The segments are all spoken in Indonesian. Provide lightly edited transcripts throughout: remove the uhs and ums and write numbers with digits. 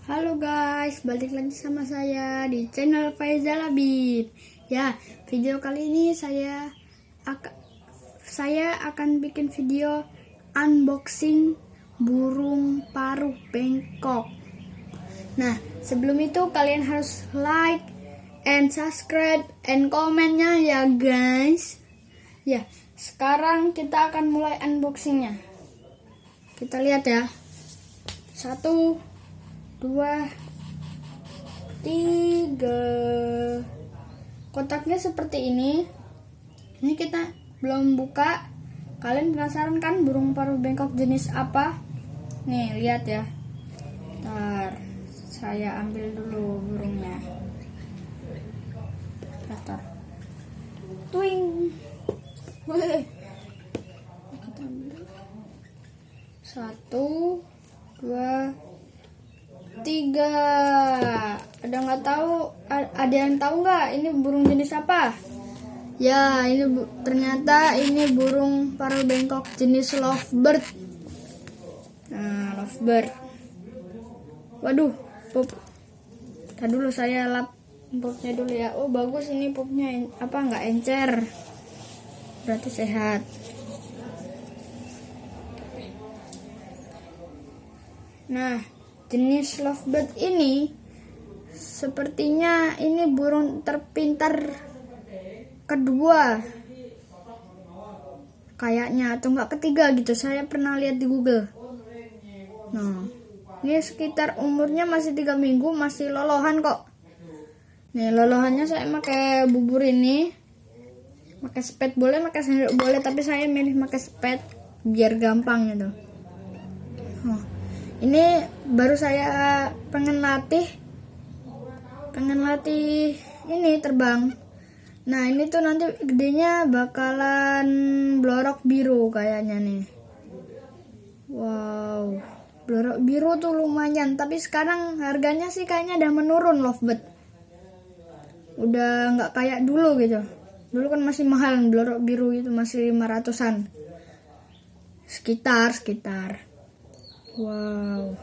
Halo guys, balik lagi sama saya di channel Faizal Habib. Ya, video kali ini saya akan bikin video unboxing burung paruh bengkok. Nah, sebelum itu kalian harus like and subscribe and komennya ya guys. Ya, sekarang kita akan mulai unboxingnya. Kita lihat ya. 1, 2, 3. Kotaknya seperti ini. Ini kita belum buka. Kalian penasaran kan burung paruh bengkok jenis apa? Nih, lihat ya. Ntar saya ambil dulu burungnya. Ntar. Twing. Wih. Kita ambil. 1, 2, 3. Ada yang tahu nggak ini burung jenis apa? Ya, ternyata ini burung paruh bengkok jenis lovebird. Nah, lovebird. Waduh, pup. Tadi dulu saya lap pupnya dulu ya. Oh, bagus ini pupnya, nggak encer. Berarti sehat. Nah, jenis lovebird ini sepertinya ini burung terpintar kedua kayaknya, atau enggak ketiga gitu. Saya pernah lihat di Google. Nah, ini sekitar umurnya masih 3 minggu, masih lolohan kok. Nih, lolohannya saya pakai bubur ini. Pakai spet boleh, pakai sendok boleh, tapi saya milih pakai spet biar gampang gitu. Oh. Ini baru saya pengen latih ini terbang. Nah, ini tuh nanti gedenya bakalan blorok biru kayaknya nih. Wow, blorok biru tuh lumayan, tapi sekarang harganya sih kayaknya udah menurun lovebird. Udah nggak kayak dulu gitu. Dulu kan masih mahal blorok biru itu, masih 500-an. Sekitar. Wow.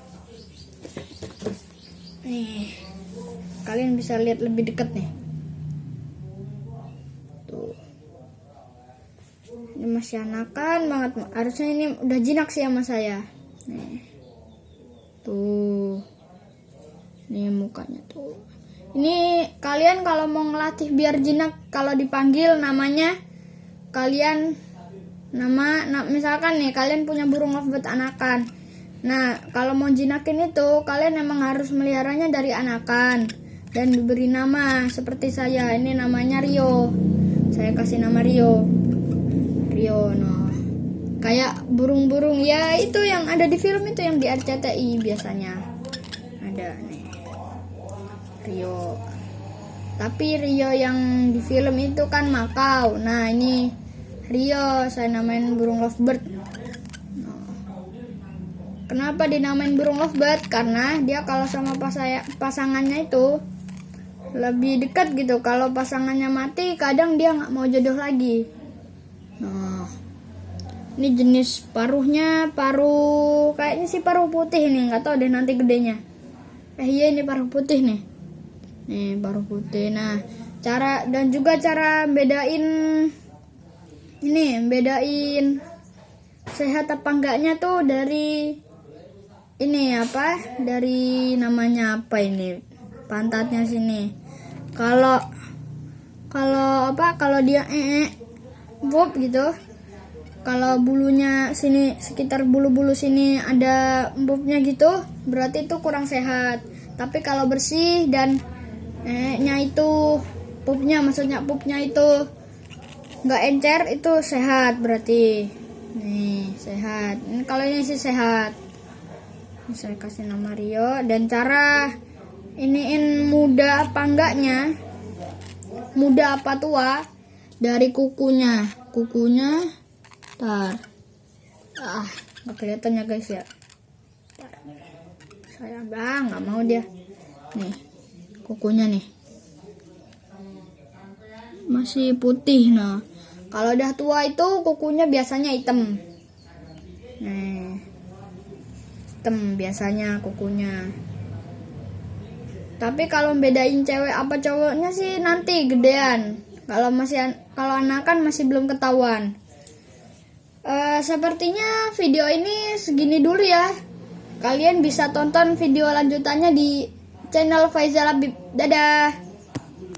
Nih, kalian bisa lihat lebih dekat nih. Tuh. Ini masih anakan banget. Harusnya ini udah jinak sih sama saya. Nih. Tuh. Nih mukanya tuh. Ini kalian kalau mau ngelatih biar jinak, kalau dipanggil namanya kalian misalkan nih kalian punya burung lovebird anakan. Nah, kalau mau jinakin itu, kalian emang harus meliharanya dari anakan dan diberi nama. Seperti saya, ini namanya Rio. Saya kasih nama Rio. No. Kayak burung-burung ya itu yang ada di film itu, yang di RCTI biasanya. Ada nih. Rio. Tapi Rio yang di film itu kan Makau. Nah, ini Rio, saya namain burung lovebird. Kenapa dinamain burung lovebird? Karena dia kalau sama pasangannya itu lebih dekat gitu. Kalau pasangannya mati, kadang dia nggak mau jodoh lagi. Nah, ini jenis paruhnya kayaknya sih paruh putih nih, nggak tahu deh nanti gedenya. Iya, ini paruh putih nih. Nih paruh putih. Nah, cara bedain sehat apa enggaknya tuh dari dari namanya apa ini, pantatnya sini. Kalau dia bub gitu, kalau bulunya sini, sekitar bulu-bulu sini ada empuknya gitu, berarti itu kurang sehat. Tapi kalau bersih dan pupnya itu nggak encer, itu sehat berarti. Nih sehat. Kalau ini sih sehat. Ini saya kasih nama Rio. Dan cara iniin muda apa enggaknya, muda apa tua, dari kukunya. Nggak kelihatan ya guys ya. Saya nggak mau dia. Nih kukunya nih masih putih. Nah, kalau udah tua itu kukunya biasanya hitam. Nih hitam biasanya kukunya. Tapi kalau bedain cewek apa cowoknya sih nanti gedean. Kalau anakan masih belum ketahuan. Sepertinya video ini segini dulu ya. Kalian bisa tonton video lanjutannya di channel Faizal Habib. Dadah.